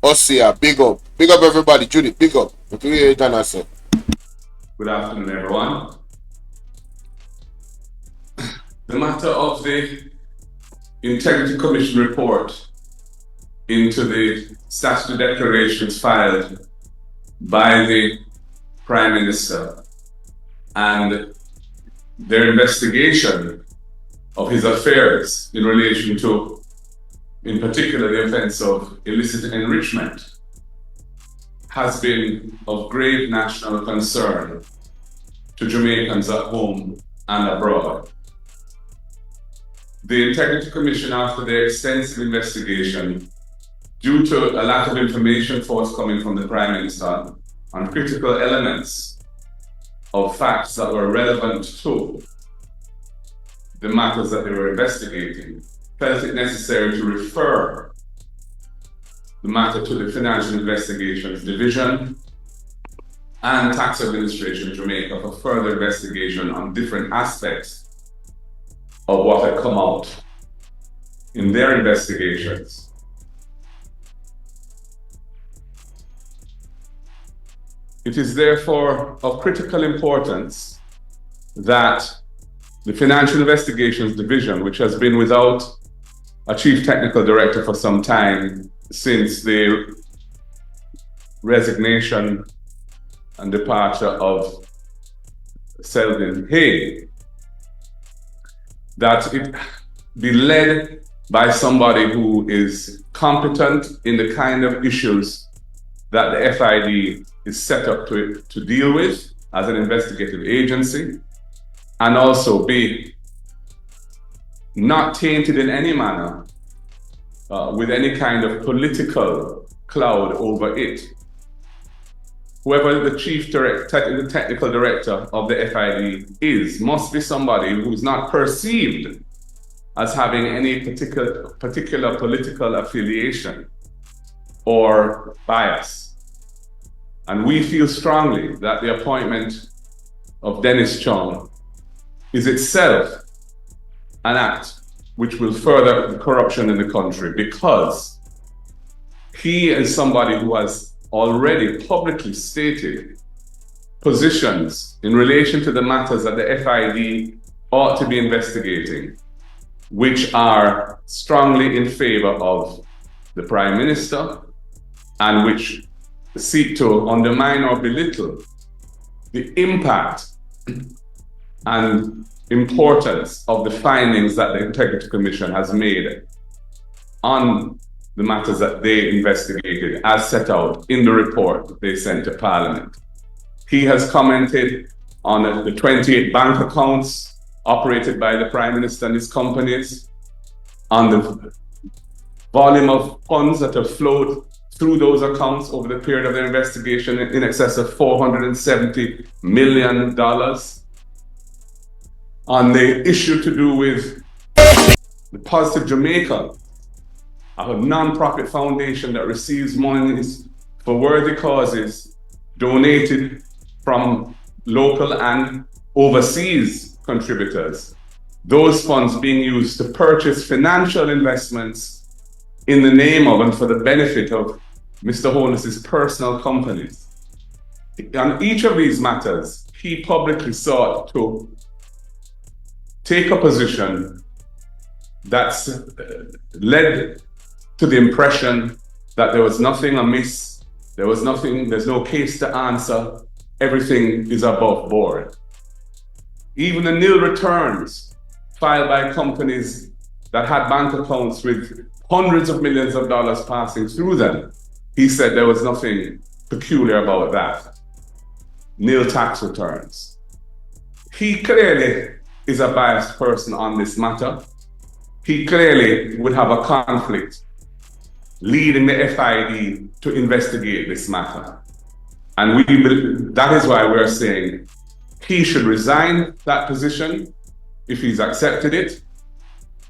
Ossia, big up. Big up everybody. Judith, big up. What do you hear Dana say? Good afternoon, everyone. The matter of the Integrity Commission report into the statutory declarations filed by the Prime Minister and their investigation of his affairs in relation to, in particular, the offense of illicit enrichment has been of grave national concern to Jamaicans at home and abroad. The Integrity Commission, after their extensive investigation, due to a lack of information forthcoming from the Prime Minister on critical elements of facts that were relevant to the matters that they were investigating, felt it necessary to refer the matter to the Financial Investigations Division and Tax Administration of Jamaica for further investigation on different aspects of what had come out in their investigations. It is therefore of critical importance that the Financial Investigations Division, which has been without a chief technical director for some time since the resignation and departure of Selvin Hay, that it be led by somebody who is competent in the kind of issues that the FID is set up to deal with as an investigative agency, and also be not tainted in any manner with any kind of political cloud over it. Whoever the technical director of the FID is, must be somebody who's not perceived as having any particular political affiliation or bias. And we feel strongly that the appointment of Dennis Chung is itself an act which will further corruption in the country, because he is somebody who has already publicly stated positions in relation to the matters that the FID ought to be investigating, which are strongly in favor of the Prime Minister and which seek to undermine or belittle the impact and importance of the findings that the Integrity Commission has made on the matters that they investigated as set out in the report they sent to Parliament. He has commented on the 28 bank accounts operated by the Prime Minister and his companies, on the volume of funds that have flowed through those accounts over the period of their investigation in excess of $470 million, on the issue to do with the Positive Jamaica, a non-profit foundation that receives monies for worthy causes donated from local and overseas contributors. Those funds being used to purchase financial investments in the name of and for the benefit of Mr. Holness's personal companies. On each of these matters, he publicly sought to take a position that's led to the impression that there was nothing amiss, there's no case to answer, everything is above board. Even the nil returns filed by companies that had bank accounts with hundreds of millions of dollars passing through them, he said there was nothing peculiar about that. Nil tax returns. He clearly is a biased person on this matter. He clearly would have a conflict leading the FID to investigate this matter. And that is why we're saying he should resign that position if he's accepted it,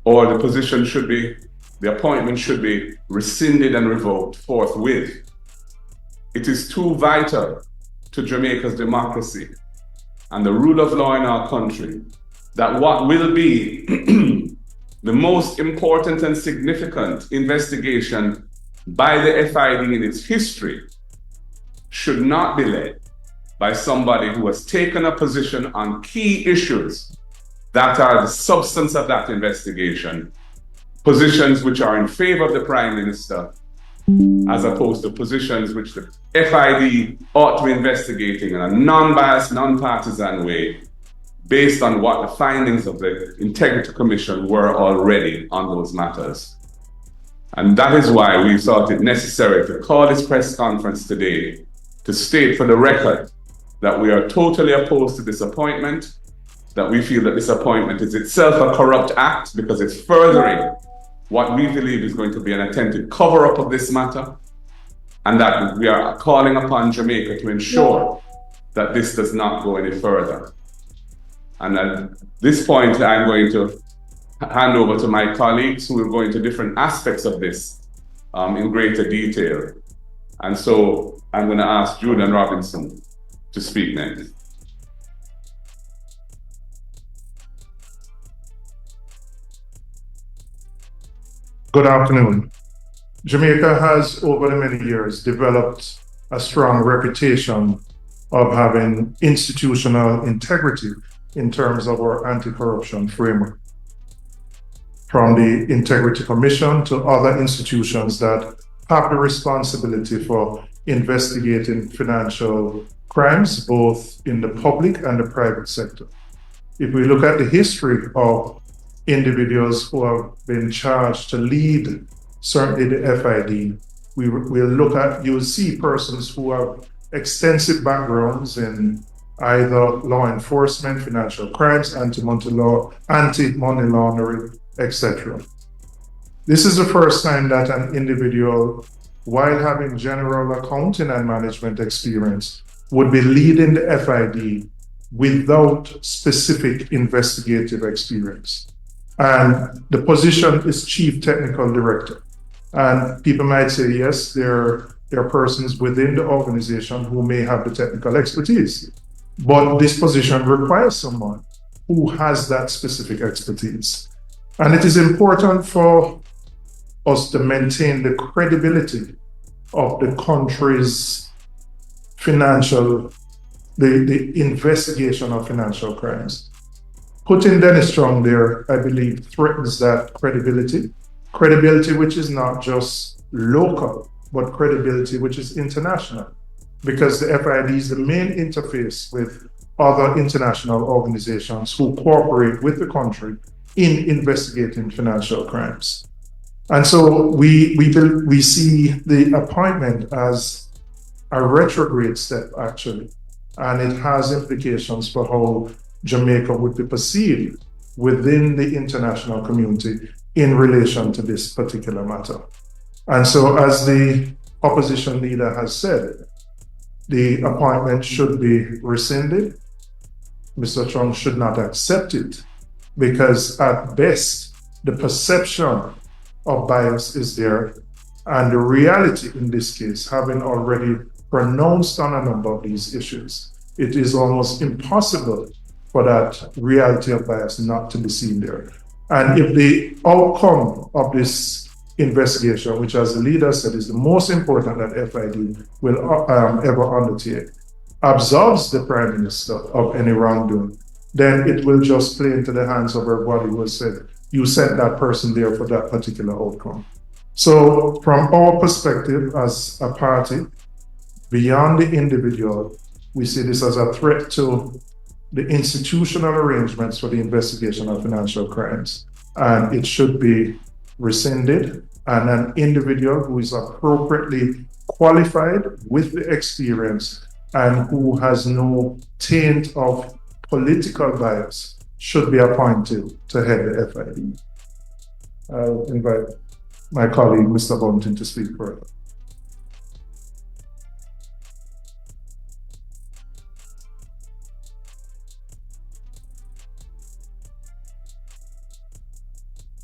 or the appointment should be rescinded and revoked forthwith. It is too vital to Jamaica's democracy and the rule of law in our country that what will be the most important and significant investigation by the FID in its history should not be led by somebody who has taken a position on key issues that are the substance of that investigation, positions which are in favor of the Prime Minister, as opposed to positions which the FID ought to be investigating in a non-biased, non-partisan way, based on what the findings of the Integrity Commission were already on those matters. And that is why we thought it necessary to call this press conference today to state for the record that we are totally opposed to this appointment, that we feel that this appointment is itself a corrupt act because it's furthering what we believe is going to be an attempted cover-up of this matter, and that we are calling upon Jamaica to ensure that this does not go any further. And at this point, I'm going to hand over to my colleagues who will go into different aspects of this in greater detail. And so I'm going to ask Julian Robinson to speak next. Good afternoon. Jamaica has, over the many years, developed a strong reputation of having institutional integrity in terms of our anti-corruption framework. From the Integrity Commission to other institutions that have the responsibility for investigating financial crimes, both in the public and the private sector. If we look at the history of individuals who have been charged to lead, certainly the FID, you'll see persons who have extensive backgrounds in either law enforcement, financial crimes, anti-money laundering, etc. This is the first time that an individual, while having general accounting and management experience, would be leading the FID without specific investigative experience. And the position is Chief Technical Director. And people might say, yes, there are persons within the organization who may have the technical expertise, but this position requires someone who has that specific expertise. And it is important for us to maintain the credibility of the country's the investigation of financial crimes. Putting Dennis Chung there, I believe, threatens that credibility which is not just local, but credibility which is international, because the FID is the main interface with other international organizations who cooperate with the country in investigating financial crimes. And so we see the appointment as a retrograde step, actually, and it has implications for how Jamaica would be perceived within the international community in relation to this particular matter. And so, as the opposition leader has said, the appointment should be rescinded. Mr. Chung should not accept it, because at best, the perception of bias is there, and the reality in this case, having already pronounced on a number of these issues, it is almost impossible for that reality of bias not to be seen there. And if the outcome of this investigation, which as the leader said is the most important that FID will ever undertake, absolves the Prime Minister of any wrongdoing, then it will just play into the hands of everybody who said, you sent that person there for that particular outcome. So from our perspective as a party, beyond the individual, we see this as a threat to the institutional arrangements for the investigation of financial crimes. And it should be rescinded, and an individual who is appropriately qualified with the experience and who has no taint of political bias should be appointed to head the FID. I'll invite my colleague, Mr. Bunting, to speak further.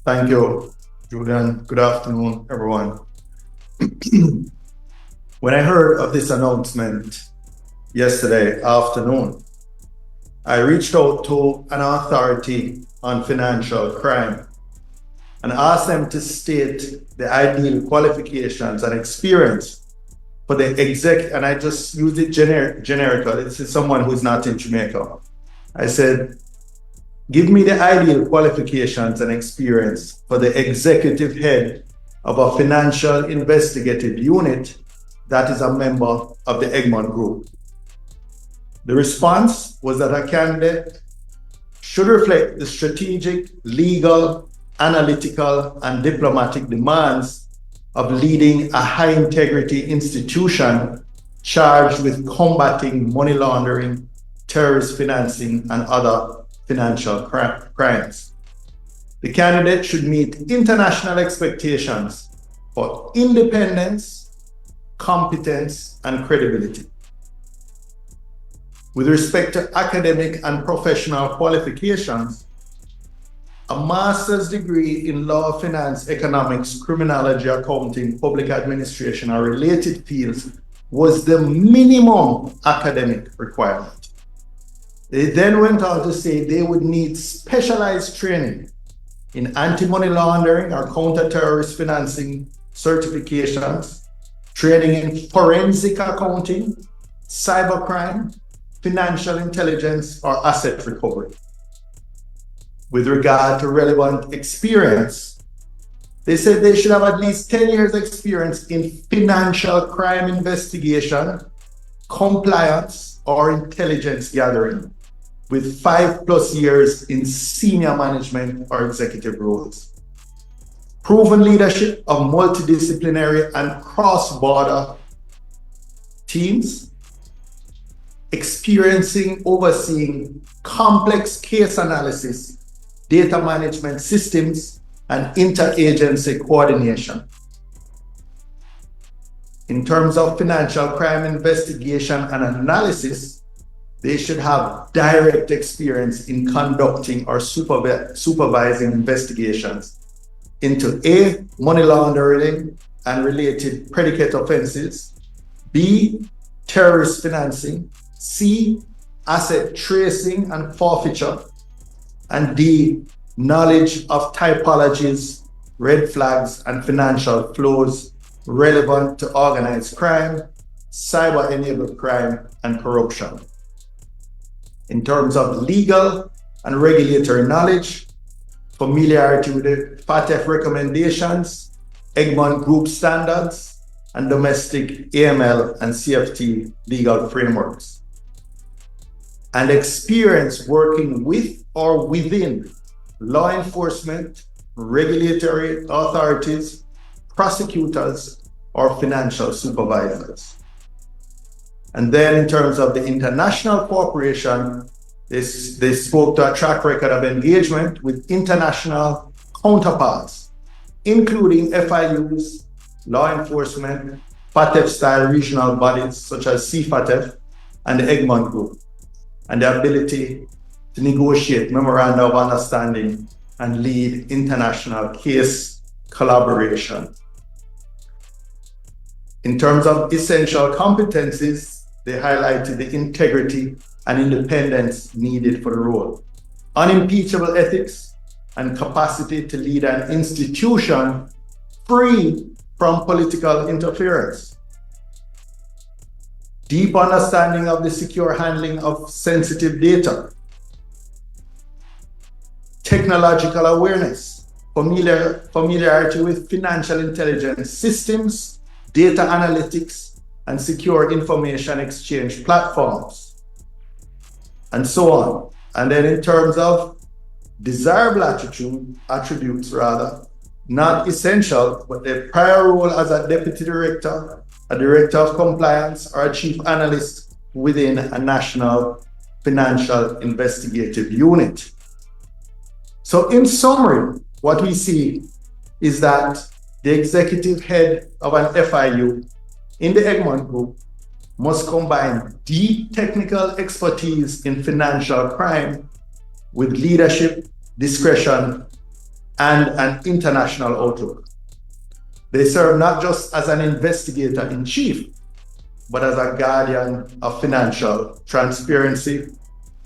Thank you, Julian. Good afternoon, everyone. When I heard of this announcement yesterday afternoon, I reached out to an authority on financial crime and asked them to state the ideal qualifications and experience for the exec, and I just used it generically. This is someone who's not in Jamaica. I said, give me the ideal qualifications and experience for the executive head of a financial investigative unit that is a member of the Egmont Group. The response was that a candidate should reflect the strategic, legal, analytical, and diplomatic demands of leading a high integrity institution charged with combating money laundering, terrorist financing, and other financial crimes. The candidate should meet international expectations for independence, competence, and credibility. With respect to academic and professional qualifications, a master's degree in law, finance, economics, criminology, accounting, public administration, or related fields was the minimum academic requirement. They then went on to say they would need specialized training in anti-money laundering or counter-terrorist financing certifications, training in forensic accounting, cybercrime, financial intelligence, or asset recovery. With regard to relevant experience, they said they should have at least 10 years experience in financial crime investigation, compliance, or intelligence gathering, with 5+ years in senior management or executive roles. Proven leadership of multidisciplinary and cross-border teams, experiencing overseeing complex case analysis, data management systems, and interagency coordination. In terms of financial crime investigation and analysis, they should have direct experience in conducting or supervising investigations into A, money laundering and related predicate offenses, B, terrorist financing, C, asset tracing and forfeiture, and D, knowledge of typologies, red flags, and financial flows relevant to organized crime, cyber-enabled crime, and corruption. In terms of legal and regulatory knowledge, familiarity with the FATF recommendations, Egmont Group standards, and domestic AML and CFT legal frameworks, and experience working with or within law enforcement, regulatory authorities, prosecutors, or financial supervisors. And then in terms of the international cooperation, they spoke to a track record of engagement with international counterparts, including FIUs, law enforcement, FATF-style regional bodies such as CFATF and the Egmont Group, and the ability to negotiate memoranda of understanding and lead international case collaboration. In terms of essential competencies, they highlighted the integrity and independence needed for the role, unimpeachable ethics, and capacity to lead an institution free from political interference, deep understanding of the secure handling of sensitive data, technological awareness, familiarity with financial intelligence systems, data analytics, and secure information exchange platforms, and so on. And then in terms of desirable attributes, not essential, but their prior role as a deputy director, a director of compliance, or a chief analyst within a national financial investigative unit. So in summary, what we see is that the executive head of an FIU in the Egmont Group must combine deep technical expertise in financial crime with leadership, discretion, and an international outlook. They serve not just as an investigator-in-chief, but as a guardian of financial transparency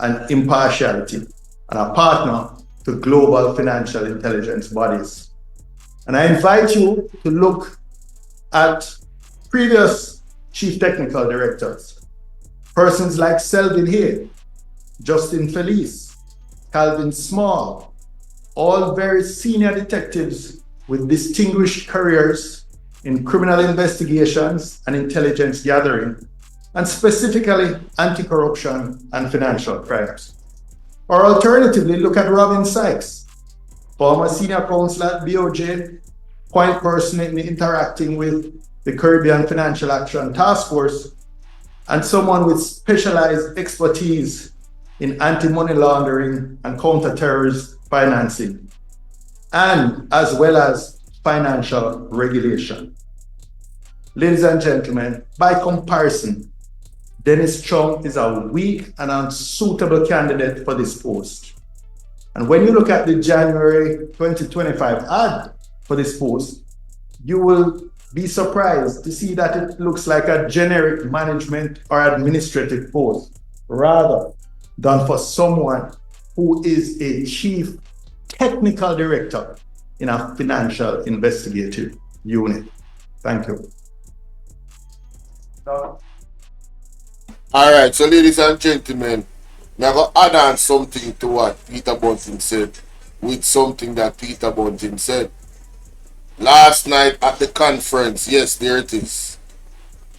and impartiality, and a partner to global financial intelligence bodies And I invite you to look at previous chief technical directors, persons like Selvin Hay, Justin Felice, Calvin Small, all very senior detectives with distinguished careers in criminal investigations and intelligence gathering, and specifically anti-corruption and financial crimes. Or alternatively, look at Robin Sykes, former senior counsel at BOJ, point person in interacting with the Caribbean Financial Action Task Force, and someone with specialized expertise in anti-money laundering and counter-terrorist financing, and as well as financial regulation. Ladies and gentlemen, by comparison, Dennis Chung is a weak and unsuitable candidate for this post. And when you look at the January 2025 ad for this post, you will be surprised to see that it looks like a generic management or administrative post, rather than for someone who is a chief technical director in a financial investigative unit. Thank you. All right, so ladies and gentlemen, I'm going to add on something to what Peter Bunting said with something that Peter Bunting said. Last night at the conference, yes, there it is.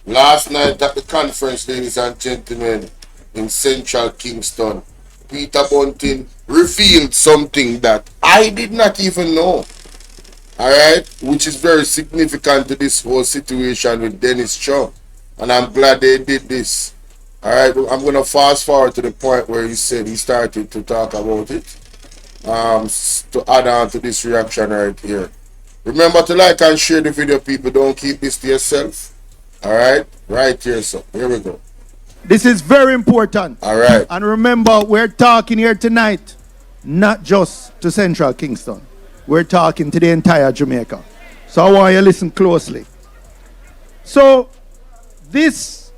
Last night at the conference, ladies and gentlemen, in Central Kingston, Peter Bunting revealed something that I did not even know. All right, which is very significant to this whole situation with Dennis Chung. And I'm glad they did this. All right, I'm going to fast forward to the point where he said he started to talk about it. To add on to this reaction right here. Remember to like and share the video, people. Don't keep this to yourself. All right, right here, so here we go. This is very important. All right. And remember, we're talking here tonight, not just to Central Kingston. We're talking to the entire Jamaica. So I want you to listen closely. So this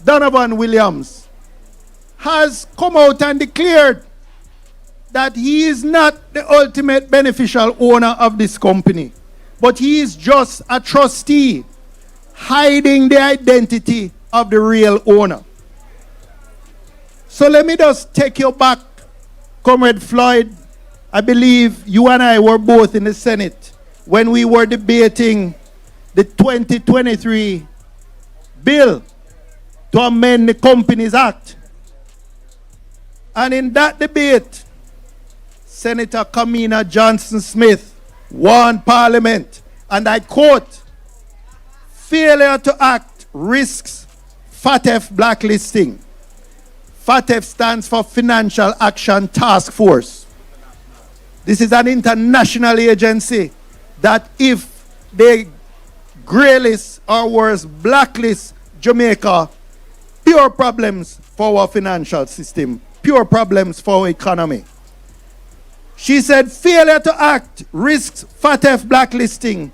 Donovan Williams has come out and declared that he is not the ultimate beneficial owner of this company, but he is just a trustee hiding the identity of the real owner. So let me just take you back, Comrade Floyd. I believe you and I were both in the Senate when we were debating the 2023 bill to amend the Companies Act. And in that debate, Senator Kamina Johnson-Smith warned Parliament, and I quote, "Failure to act risks FATF blacklisting." FATF stands for Financial Action Task Force. This is an international agency that if they graylist or worse blacklist Jamaica, pure problems for our financial system, pure problems for our economy. She said failure to act risks FATF blacklisting,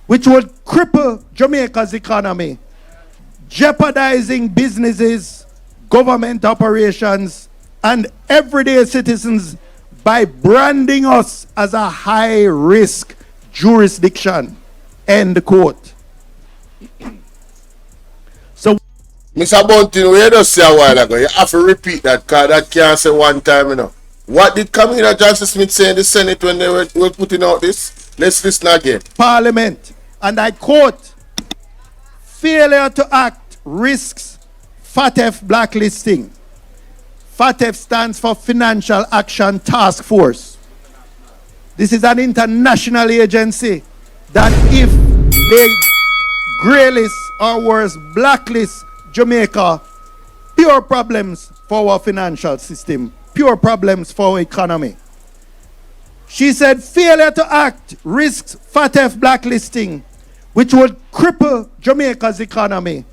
which would cripple Jamaica's economy, jeopardizing businesses, government operations, and everyday citizens by branding us as a high-risk jurisdiction. End quote. So, Mr. Bunting, we just say a while ago, you have to repeat that because that can't say one time, you know. What did Kamina Johnson-Smith say in the Senate when they were putting out this? Let's listen again. Parliament, and I quote, "Failure to act risks FATF blacklisting." FATF stands for Financial Action Task Force. This is an international agency that if they graylist or worse blacklist Jamaica, pure problems for our financial system, pure problems for our economy. She said failure to act risks FATF blacklisting, which would cripple Jamaica's economy,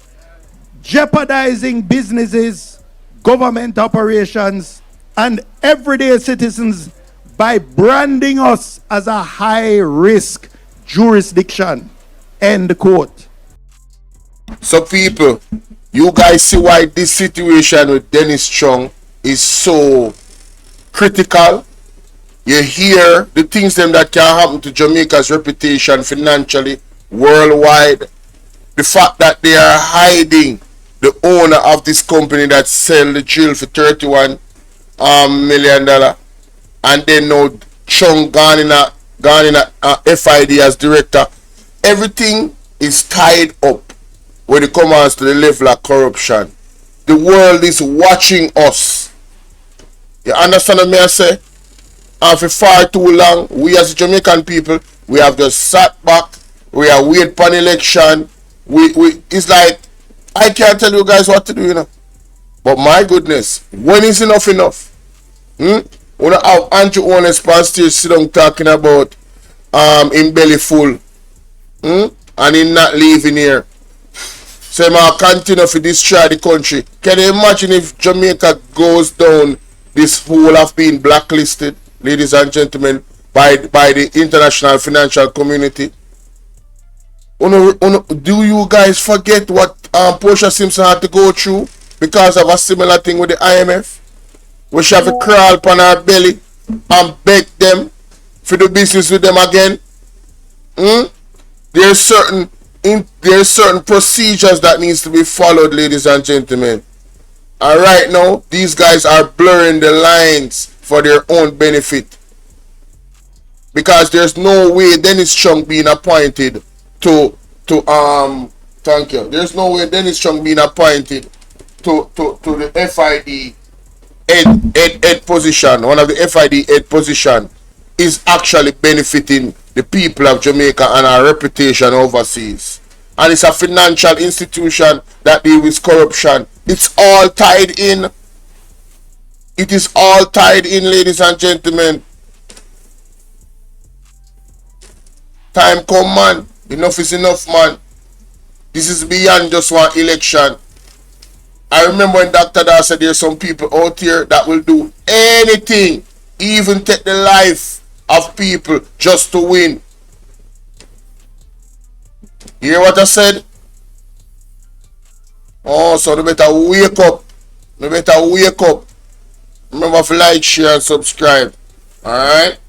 jeopardizing businesses, government operations, and everyday citizens by branding us as a high-risk jurisdiction. End quote. So people, you guys see why this situation with Dennis Chung is so critical? You hear the things them that can happen to Jamaica's reputation financially, worldwide. The fact that they are hiding the owner of this company that sell the drill for $31 million, and then now Chung gone in a FID as director. Everything is tied up when it comes to the level of corruption. The world is watching us. You understand what I say? And for far too long, we as Jamaican people, we have just sat back. We are waiting for an election. It's like, I can't tell you guys what to do, you know. But my goodness, when is enough enough? When I have Andrew Honest on stage sit down talking about in belly full, and him not leaving here. So I continue to destroy the country. Can you imagine if Jamaica goes down this hole of being blacklisted, ladies and gentlemen, by the international financial community? Do you guys forget what Portia Simpson had to go through because of a similar thing with the IMF? We should have to crawl upon our belly and beg them for the business with them again. There's certain procedures that needs to be followed, ladies and gentlemen. And right now, these guys are blurring the lines for their own benefit. Because there's no way Dennis Chung being appointed to thank you. There's no way Dennis Chung being appointed to the FID head position, one of the FID head position, is actually benefiting the people of Jamaica and our reputation overseas. And it's a financial institution that deals with corruption. It's all tied in. It is all tied in, ladies and gentlemen. Time come, man. Enough is enough, man. This is beyond just one election. I remember when Dr. Dar said there's some people out here that will do anything, even take the life of people just to win. You hear what I said? Oh, so you better wake up. You better wake up. Remember to like, share, and subscribe. Alright?